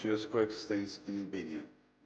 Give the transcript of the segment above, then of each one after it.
just coexistence in Albania.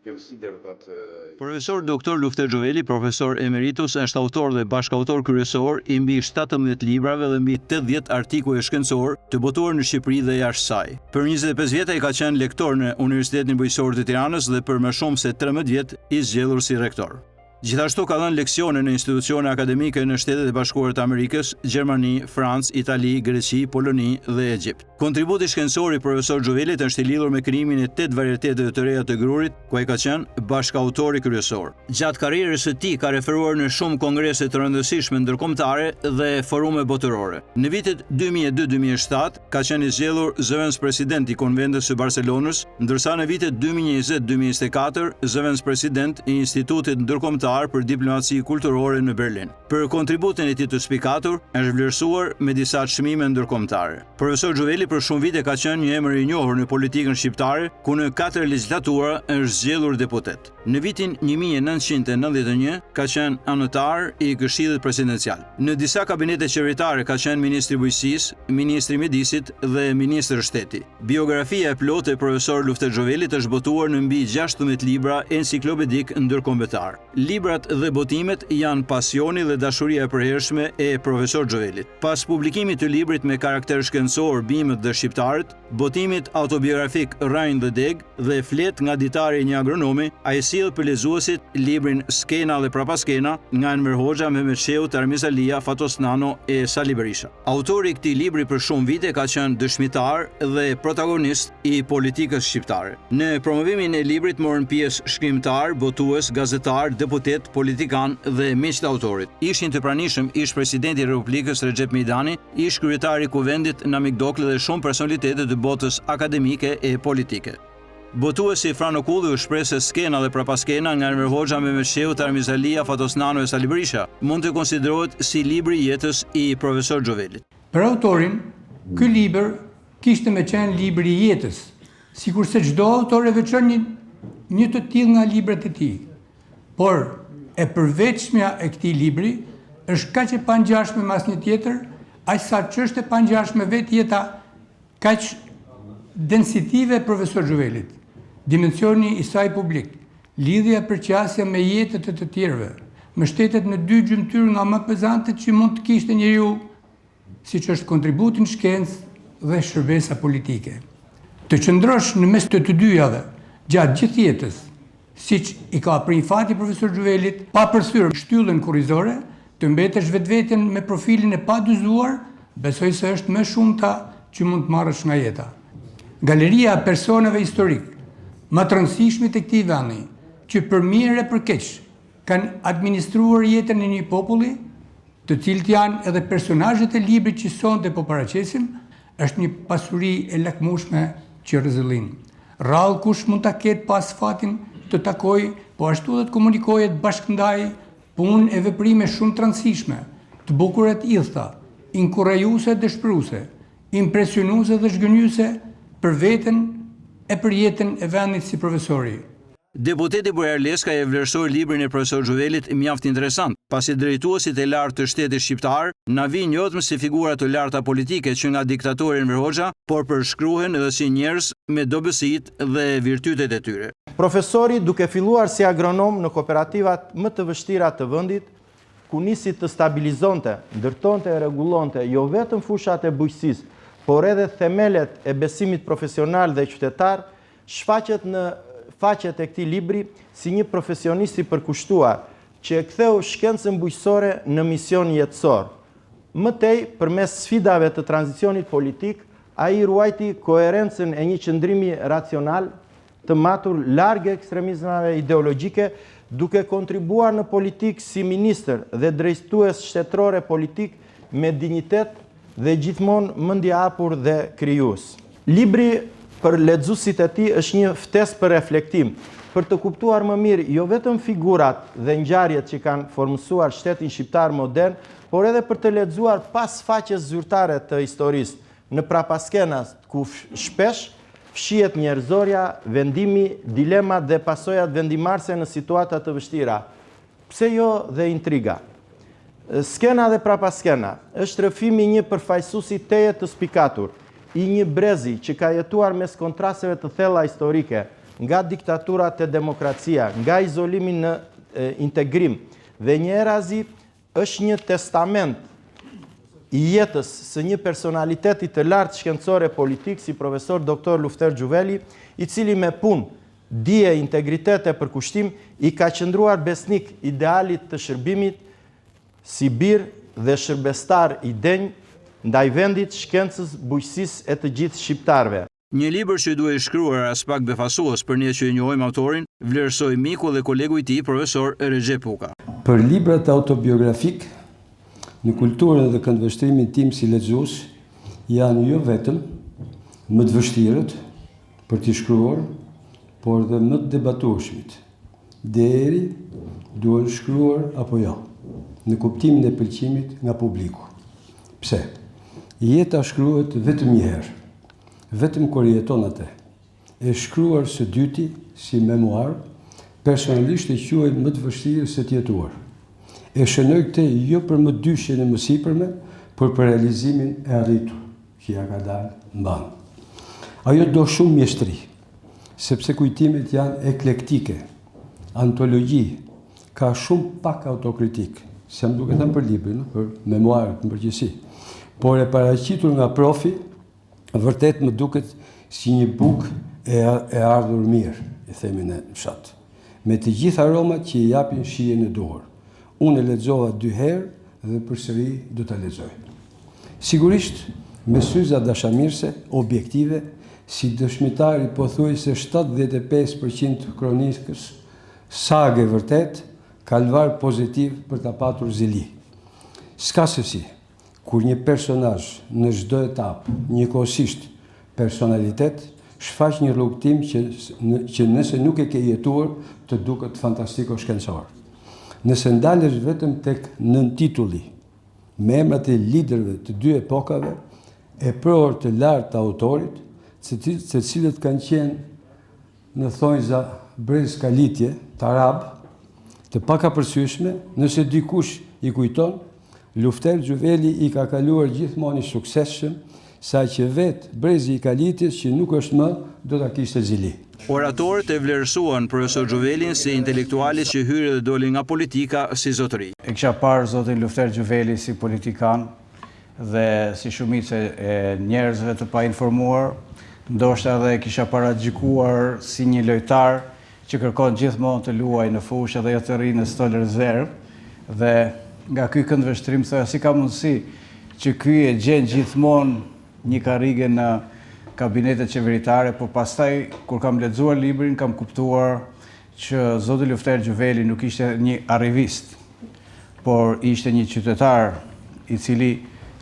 You consider that Profesor Dr. Lufter Xhoveli, profesor emeritus, është autor dhe bashkautor kryesor i mbi 17 librave dhe mbi 80 artikuj shkencor të botuar në Shqipëri dhe jashtë saj. Për 25 vjet ai ka qenë lektor në Universitetin Bujqësor të Tiranës dhe për më shumë se 13 vjet i zgjedhur si rektor. Gjithashtu ka dhënë leksione në institucione akademike në Shtetet e Bashkuara të Amerikës, Gjermani, Francë, Itali, Greqi, Poloni dhe Egjipt. Kontributi shkencor i profesor Xhovelit është i lidhur me krijimin e 8 varieteteve të reja të grurit, ku ai ka qenë bashkautori kryesor. Gjatë karrierës së tij ka referuar në shumë kongrese të rëndësishme ndërkombëtare dhe forume botërore. Në vitet 2002-2007 ka qenë i zgjedhur zëvendës president i Konventës së Barcelonës, ndërsa në vitet 2020-2024 zëvendës president i Institutit Ndërkombëtar për diplomaci kulturore në Berlin. Për kontributin e tij të spikatur, është vlerësuar me disa çmime ndërkombëtare. Profesor Xhoveli për shumë vite ka qenë një emër i njohur në politikën shqiptare, ku në 4 legjislatura është zgjedhur deputet. Në vitin 1991 ka qenë anëtar i Këshillit Presidencial. Në disa kabinete qeveritare ka qenë ministri i Bujqësisë, ministri i Mjedisit dhe ministri i Shtetit. Biografia e plotë e profesor Lufter Xhovelit është botuar në mbi 16 libra ensiklopedik ndërkombëtar. Librat dhe botimet janë pasioni dhe dashuria e përhershme e profesor Xhovelit. Pas publikimit të librit me karakter shkencor Bimët dhe shqiptarët, botimit autobiografik Rajnë dhe Deg dhe Flet nga ditari i një agronomi, ai sjell për lexuesit librin Skena dhe prapaskena nga Enver Hoxha, Mehmet Shehu, Tarmis Alia, Fatos Nano e Sali Berisha. Autori i këtij libri për shumë vite ka qenë dëshmitar dhe protagonist i politikës shqiptare. Në promovimin e librit morën pjesë shkrimtar, botues, gazetar, deputet, politikan dhe miq të autorit. Ishin të pranishëm ish presidenti i Republikës Recep Mejdani, ish kryetari i Kuvendit Namik Dokli dhe shumë personalitete të botës akademike e politike. Botuesi Frano Kulli u shpreh se Skena dhe prapaskena nga Enver Hoxha, Mehmet Shehu, Tarmis Alia, Fatos Nano e Sali Berisha mund të konsiderohet si libri i jetës i profesor Xhovelit. Për autorin, ky libër kishte me qenë libri i jetës, sikurse çdo autor e veçon një të tillë nga librat e tij. Por e përveçmja e këtij libri është kaq e pangjashme me asnjë tjetër, aq sa ç'është e pangjashme vetë jeta kaq densitive e profesor Xhovelit. Dimensioni i saj publik, lidhja përqasja me jetët e të tjerëve, mbështetet në 2 gjymtyr nga më pesante që mund të kishte njeriu, siç është kontributi në shkencë dhe shërbesa politike. Të qëndrosh në mes të dyjave gjatë gjithë jetës, siç i ka prinj fati profesor Xhovelit, pa përthyer shtyllën kurrizore, të mbetesh vetveten me profilin e padyzuar, besoj se është më shumta që mund të marrësh nga jeta. Galeria e personave historik më të rëndësishme të këtij vendi, që për mirë e për keq kanë administruar jetën e një populli, të cilët janë edhe personazhet e librit që sonte po paraqesim, është një pasuri e lakmueshme që rrezëllin. Rrallë kush mund ta ketë pas fatin të takoj, po ashtu dhe të komunikojë, të bashkëndaj punë e veprime shumë të rëndësishme, të bukura të idhta, inkurajuese dhe shpëruese, impresionuese dhe zhgënjyese për veten e për jetën e vendit si profesori. Deputeti Bujar Leska e vlerësoi librin e profesor Xhovelit mjaft interesant, pasi drejtuesit e lartë të shtetit shqiptar na vinë njotëm si figura të larta politike që nga diktatori Enver Hoxha, por përshkruhen edhe si njerëz me dobësitë dhe virtytet e tyre. Profesori, duke filluar si agronom në kooperativat më të vështira të vendit, ku nisi të stabilizonte, ndërtonte e rregullonte jo vetëm fushat e bujqësisë, por edhe themelet e besimit profesional dhe qytetar, shfaqet në faqet e këtij libri si një profesionist i përkushtuar që e ktheu shkencën bujqësore në mision jetësor. Më tej, përmes sfidave të tranzicionit politik, ai ruajti koherencën e një qëndrimi racional të matur larg ekstremizmave ideologjike, duke kontribuar në politikë si ministër dhe drejtues shtetërore politik me dinjitet dhe gjithmonë mendje hapur dhe krijues. Libri për lexuesit e tij është një ftesë për reflektim, për të kuptuar më mirë jo vetëm figurat dhe ngjarjet që kanë formësuar shtetin shqiptar modern, por edhe për të lexuar pas faqes zyrtare të historisë, në prapaskena ku shpesh fshihet njerëzorja, vendimi, dilemat dhe pasojat vendimarrëse në situata të vështira. Pse jo dhe intriga. Skena dhe prapaskena është rrëfimi një përfaqësuesi teje të spikatur, i një brezi që ka jetuar mes kontrasteve të thella historike, nga diktatura te demokracia, nga izolimi në integrim, dhe njëherëzi është një testament i jetës së një personaliteti të lartë shkencore politik si profesor Dr. Lufter Gjuveli, i cili me punë, dije, integritet e përkushtim i ka qëndruar besnik idealit të shërbimit si bir dhe shërbestar i denj ndaj vendit, shkencës, bujqësisë e të gjithë shqiptarëve. Një libër që duhet shkruar as pak befasues për ne që e njohim autorin, vlerësoi miku dhe kolegu i tij, profesor Recep Puka. Për librat autobiografik, në kulturën dhe këndvështrimin tim si lexues, janë jo vetëm më të vështirët për t'i shkruar, por dhe më të debatueshmit. Deri duhen shkruar apo jo, në kuptimin e pëlqimit nga publiku. Pse? Jeta shkruhet vetëm një herë, vetëm kur jeton atë. E shkruar së dyti, si memoar, personalisht e quaj më të vështirë se të jetuar. E shënoj këtë jo për më dyshjen e mësipërme, por për realizimin e arritur, që ja ka dalë mban. Ajo do shumë mjeshtri, sepse kujtimet janë eklektike, antologji, ka shumë pak autokritik, se më duke thënë për librin, për memoarët në përgjithësi. Por e paraqitur nga profi, vërtet më duket si një bukë e ardhur mirë, i themi në fshat, me të gjitha aromat që i japin shijen e duhur. Unë e lexova 2 herë dhe përsëri do ta lexoj. Sigurisht, me syza dashamirëse, objektive, si dëshmitari pothuajse 75% kronikës, sage vërtet, kalvar pozitiv për ta patur zili. S'ka sesi, kur një personazh në çdo etapë, njëkohësisht personalitet, shfaq një rrugtim që nëse nuk e ke jetuar, të duket fantastiko shkencor. Nëse ndalesh vetëm tek nëntitulli, me emrat e liderëve të 2 epokave, e pror të lartë të autorit, se cilët kanë qenë në thonjza brez kalitje, të arab, të pakapërsyeshme, nëse dikush i kujton, Lufter Gjuveli i ka kaluar gjithmonë i suksesshëm, sa që vetë brezi i kalitjes që nuk është më, do ta kishte zili. Oratorët e vlerësuan profesor Gjuvelin si intelektualit që hyri dhe doli nga politika si zotëri. E kisha parë zotin Lufter Gjuveli si politikan dhe si shumicë e njerëzve të painformuar, ndoshta edhe kisha paragjikuar si një lojtar që kërkon gjithmonë të luajë në fushë dhe jo të rrinë në stol rezervë, dhe nga ky këndvështrim thoya si ka mundësi që ky e gjen gjithmonë një karrige në kabinetet qeveritare, por pastaj kur kam lexuar librin kam kuptuar që zoti Lufter Gjuveli nuk ishte një arrivist, por ishte një qytetar i cili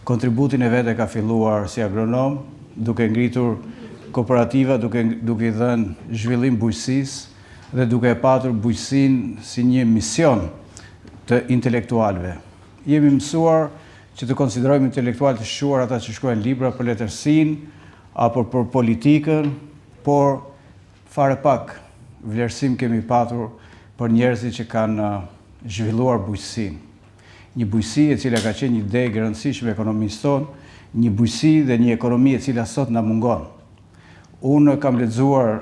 kontributin e vet e ka filluar si agronom, duke ngritur kooperativa, duke i dhënë zhvillim bujqësisë dhe duke e patur bujqësinë si një mision të intelektualëve. Jemi mësuar që të konsiderojmë intelektual të shquar ata që shkruajnë libra për letërsinë apo për politikën, por fare pak vlerësim kemi patur për njerëzit që kanë zhvilluar bujqësinë. Një bujqësi e cila ka qenë një degë e rëndësishme ekonomisë tonë, një bujqësi dhe një ekonomi e cila sot na mungon. Unë kam lexuar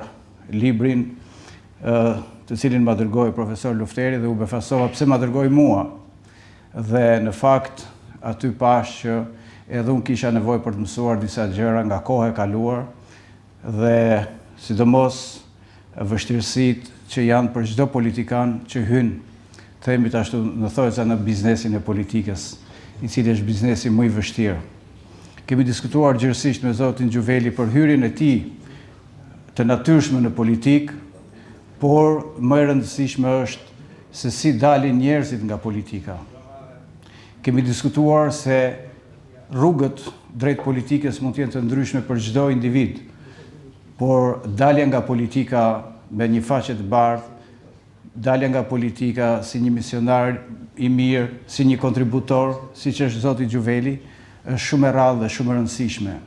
librin të cilin ma dërgoi profesor Lufteri dhe u befasova pse ma dërgoi mua. Dhe në fakt aty pash që edhe unë kisha nevojë për të mësuar disa gjëra nga koha e kaluar dhe sidomos vështirësitë që janë për çdo politikan që hyn, themi ashtu në thojza në biznesin e politikës, i cili është biznesi më i vështirë. Kemi diskutuar gjërësisht me zotin Gjuveli për hyrjen e tij të natyrshme në politikë, por më e rëndësishme është se si dalin njerëzit nga politika. Kemi diskutuar se rrugët drejt politikës mund të jenë të ndryshme për çdo individ, por dalja nga politika me një faqe të bardhë, dalja nga politika si një misionar i mirë, si një kontributor, siç është zoti Gjuveli, është shumë e rrallë dhe shumë e rëndësishme.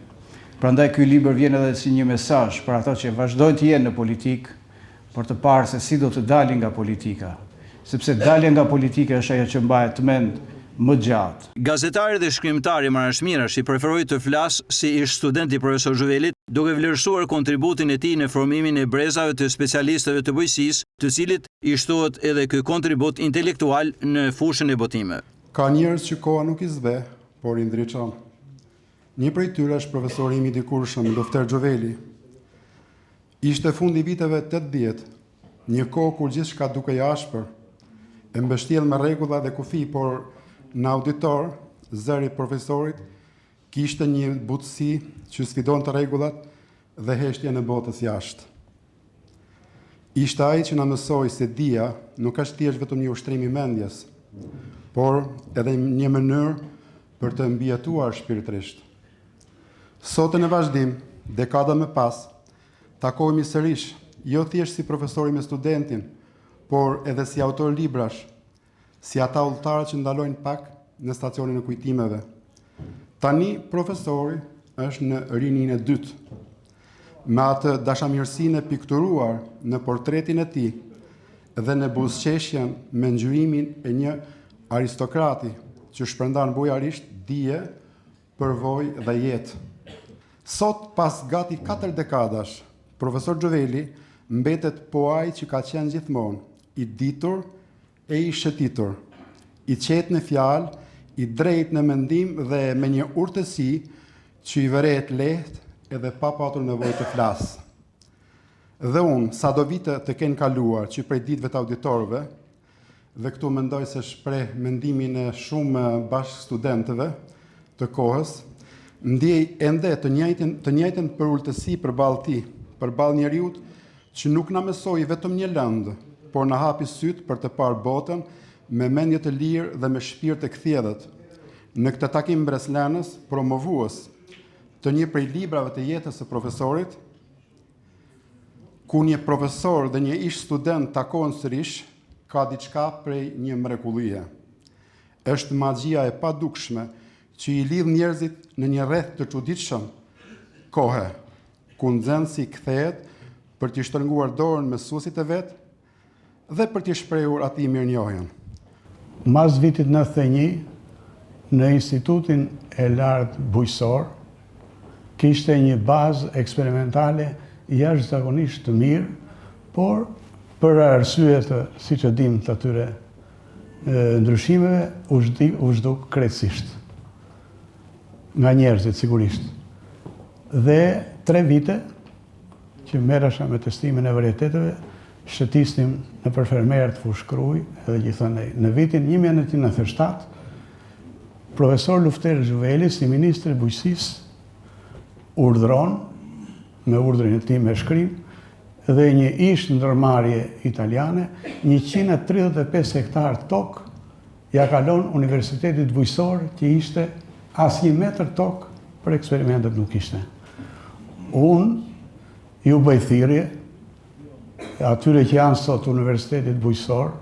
Prandaj ky libër vjen edhe si një mesazh për ata që vazhdojnë të jenë në politikë, për të parë se si do të dalin nga politika. Sepse dalja nga politika është ajo që mbahet mend më gjatë. Gazetari dhe shkrimtari Marash Mirash i preferoi të flasë si ish student i profesor Zhuvelit, duke vlerësuar kontributin e tij në formimin e brezave të specialistëve të bujqësisë, të cilit i shtohet edhe ky kontribut intelektual në fushën e botimeve. Ka njerëz që koha nuk i zbe, por i ndriçon. Një prej tyre është profesori im i dikurshëm, Lufter Gjoveli. Ishte fundi viteve 80, një kohë kur gjithçka dukej ashpër, e mbështjell me rregulla dhe kufi, por në auditor, zëri profesorit kishte një butësi që sfidonte rregullat dhe heshtje në botës jashtë. Ishte ai që na mësoi se dia nuk është thjesht vetëm një ushtrim i mendjes, por edhe një mënyrë për të mbijetuar shpirtërisht. Sot në vazhdim, dekada më pas, takohemi sërish, jo thjesht si profesori me studentin, por edhe si autor librash, si ata udhëtarë që ndalojnë pak në stacionin e kujtimeve. Tani profesori është në rinin e dytë, me atë dashamirësinë e pikturuar në portretin e tij dhe në buzëqeshjen me ngjyrimin e një aristokrati që shpërndan bujarisht dije, përvojë dhe jetë. Sot, pas gati 4 dekadash, profesor Gjoveli mbetet po ai që ka qenë gjithmonë i ditur e i shëtitur, i qetë në fjalë, i drejtë në mendim dhe me një urtësi që i vëret lehtë edhe pa patur nevojë të flasë. Dhe unë, sa do vite të kenë kaluar që prej ditëve të auditorëve, dhe këtu mendoj se shpreh mendimin e shumë bashkë studentëve të kohës, ndjej ende të njëjtën për urtësi përballë tij, përballë njeriut që nuk na mësoi vetëm një lëndë, por na hapi sytë për të parë botën me mendje të lirë dhe me shpirt të kthjellët. Në këtë takim mbreslenës, promovues të një prej librave të jetës së profesorit, ku një profesor dhe një ish student takohen sërish, ka diçka prej një mrekullie. Është magjia e padukshme që i lidh njerëzit në një rreth të çuditshëm kohe, ku nxënësi kthehet për t'i shtrënguar dorën me mësuesit e vet dhe për t'i shprehur atij mirënjohjen. Mas vitit 91, në Institutin e Lartë Bujqësor, kishte një bazë eksperimentale jashtëzakonisht të mirë, por për arsye të, siç e dim, të atyre ndryshimeve, u zhduk krejtësisht. Nga njerëzit, sigurisht. Dhe 3 vite, që merresha me testimin e varieteteve, shëtisnim në përfermerë të Fushkruj edhe gjithënej. Në vitin 1997, profesor Lufter Gjoveli, si ministri i bujqësisë, urdhëron, me urdhrin e tij me shkrim, dhe një ish ndërmarrje italiane, 135 hektar tokë ja kalon Universitetit Bujqësor, që ishte asnjë metër tokë për eksperimentet nuk ishte. Unë ju bëj thirrje atyre që janë sot Universitetit Bujqësor,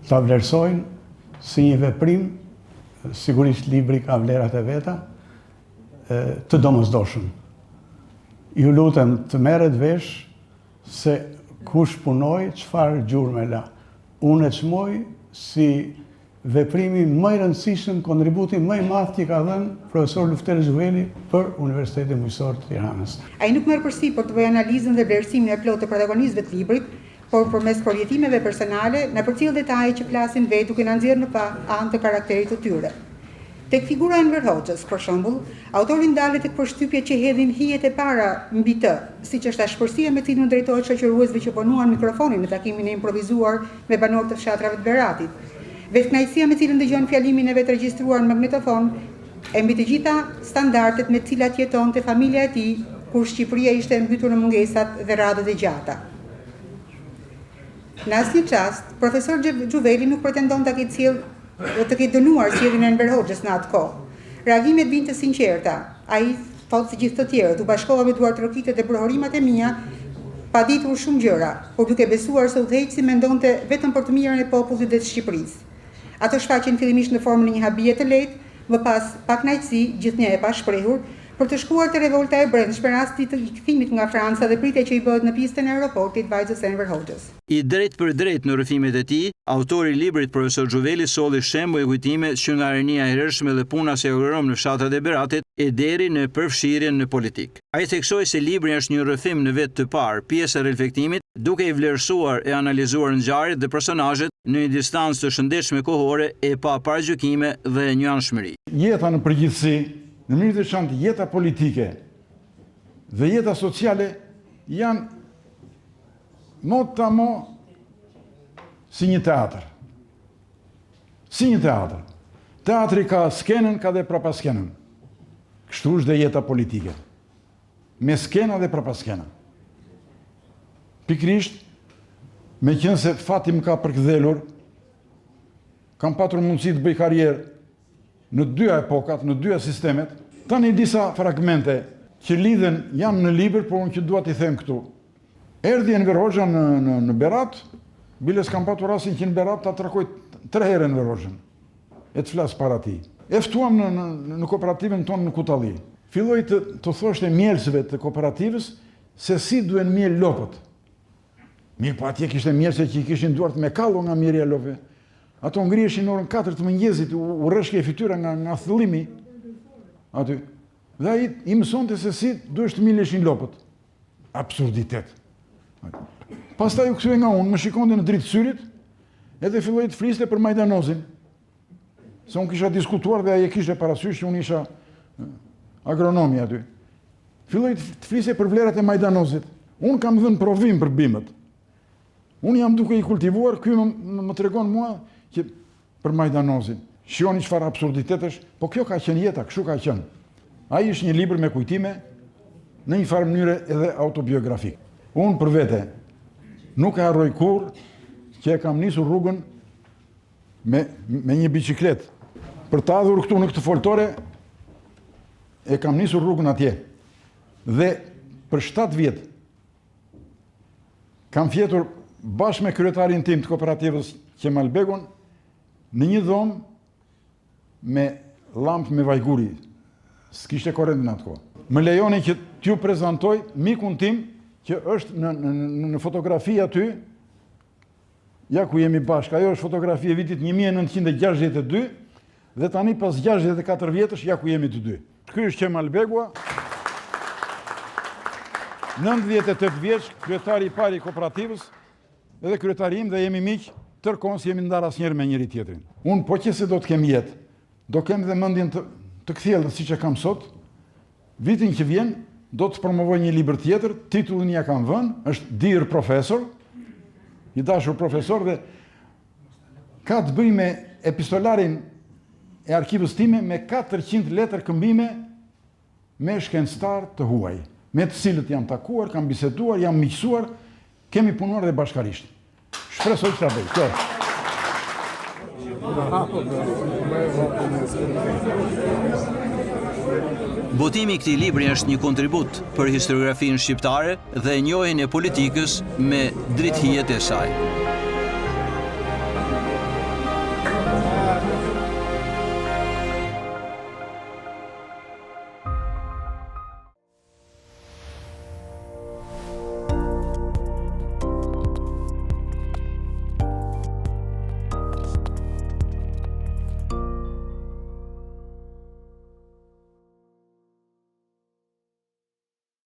ta vlerësojnë si një veprim, sigurisht libri ka vlerat e veta, të domosdoshëm. Ju lutem të merret vesh se kush punoi, çfarë gjurmë la. Unë e çmoj si veprimi më i rëndësishëm, kontributi më i madh që ka dhënë profesor Lufter Gjoveli për Universitetin Bujqësor të Tiranës. Ai nuk merr përsipër të bëjë analizën dhe vlerësimin e plotë të protagonistëve të librit, por përmes përjetimeve personale në përcjell detaje që flasin vetë duke na nxjerrë në anë të karakterit të tyre. Tek figura Enver Hoxhës, për shembull, autori ndalet tek përshtypjet që hedhin hijet e para mbi të, siç është ashpërsia me cilën drejtohet shoqëruesve që punuan mikrofonin në takimin e improvisuar me banorët të fshatrave të Beratit. Vetkënaqësia me cilën dëgjon fjalimin e vet regjistruar në magnetofon, e mbi të gjitha standardet me të cilat jetonte familja e tij, kur Shqipëria ishte mbytur në mungesat dhe radhët e gjata. Në asnjë çast, profesor Gjoveli nuk pretendon të ketë dënuar sjelljen e Enver Hoxhës në atë kohë. Reagimet vinë të sinqerta. Ai thotë si gjithë të tjerët, u bashkova me duart rokitet e prohurimat e mia, pa ditur shumë gjëra, por duke besuar se udhëheqësi mendonte vetëm për të mirën e popullit dhe të Shqipërisë. Ato shfaqen fillimisht në formën e një habije të lehtë, më pas pa kënaqësi, gjithnjë e pashprehur, për të shkuar te revolta e brendshme rasti të kthimit nga Franca dhe pritja që i bëhet në pistën e aeroportit vajzës Enver Hoxhës. I drejt për drejt në rrëfimet e tij, autori i librit profesor Gjuveli solli shembuj e kujtime që nga rinia e hershme dhe puna si agronom në fshatat e Beratit e deri në përfshirjen në politik. Ai theksoi se libri është një rrëfim në vetë të parë, pjesë e reflektimit, duke i vlerësuar e analizuar ngjarjet dhe personazhet në një distancë të shëndetshme kohore e pa paragjykime dhe njanshmëri. Jeta në përgjithësi, në mënyrë të veçantë jeta politike dhe jeta sociale janë mo si një teatr. Si një teatr. Teatri ka skenën, ka dhe prapaskenën. Kështu është dhe jeta politike. Me skena dhe prapaskena. Pikrisht, me qenë se fati më ka përkdhelur, kam patur mundësi të bëj karrierë në dyja epokat, në dyja sistemet, tani disa fragmente që lidhen janë në libër, por unë që dua t'i them këtu. Erdhi Enver Hoxha në Berat, biles kam patur rastin që në Berat ta trakoj 3 herë Enver Hoxhën, e të flas para tij. E ftuam në kooperativën tonë në Kutalli. Filloi të thoshte mjelësve të kooperativës se si duhen miel lopët. Mirë, po atje kishte mjelëse që i kishin duart me kallo nga mjerja lopëve. Ato ngriheshin në orën 4 të mëngjesit, u rreshke fytyra nga thëllimi aty. Dhe ai i mësonte se si duhesh të mileshin lopët. Absurditet. Pastaj u kthye nga unë, më shikonte në dritë syrit, edhe filloi të fliste për Majdanozin. Se unë kisha diskutuar dhe ai e kishte parasysh që unë isha agronomi aty. Filloi të fliste për vlerat e Majdanozit. Unë kam dhënë provim për bimët. Unë jam duke i kultivuar, ky më tregon mua që për Majdanozin. Shihoni çfarë absurditetesh, po kjo ka qenë jeta, kështu ka qenë. Ai është një libër me kujtime në një farë mënyrë edhe autobiografik. Unë për vete nuk e harroj kurrë që e kam nisur rrugën me një biçikletë. Për të ardhur këtu në këtë foltore e kam nisur rrugën atje. Dhe për 7 vjet kam fjetur bashkë me kryetarin tim të kooperativës Qemal Begun në një dhomë me lampë me vajguri. S'kishte korrent në atë kohë. Më lejoni që t'ju prezantoj mikun tim që është në fotografi aty. Ja ku jemi bashkë. Ajo është fotografi e vitit 1962 dhe tani pas 64 vjetësh ja ku jemi të dy. Ky është Qemal Begua. 98 vjeç, kryetari i parë i kooperativës, edhe kryetari im dhe jemi miq, tërkohës jemi ndar asnjëherë me njëri tjetrin. Unë po që se do të kem jetë, do kem dhe mendjen të kthjellët siç e kam sot. Vitin që vjen do të promovoj një libër tjetër, titullin ja kam vënë, është Dear Professor, i dashur profesor, dhe ka të bëjë me epistolarin e arkivës time me 400 letër këmbime me shkencëtar të huaj, me të cilët jam takuar, kam biseduar, jam miqësuar, kemi punuar dhe bashkarisht. Shpresoj të ta bëj. Kjo. Botimi i këtij libri është një kontribut për historiografinë shqiptare dhe njohjen e politikës me drithijet e saj.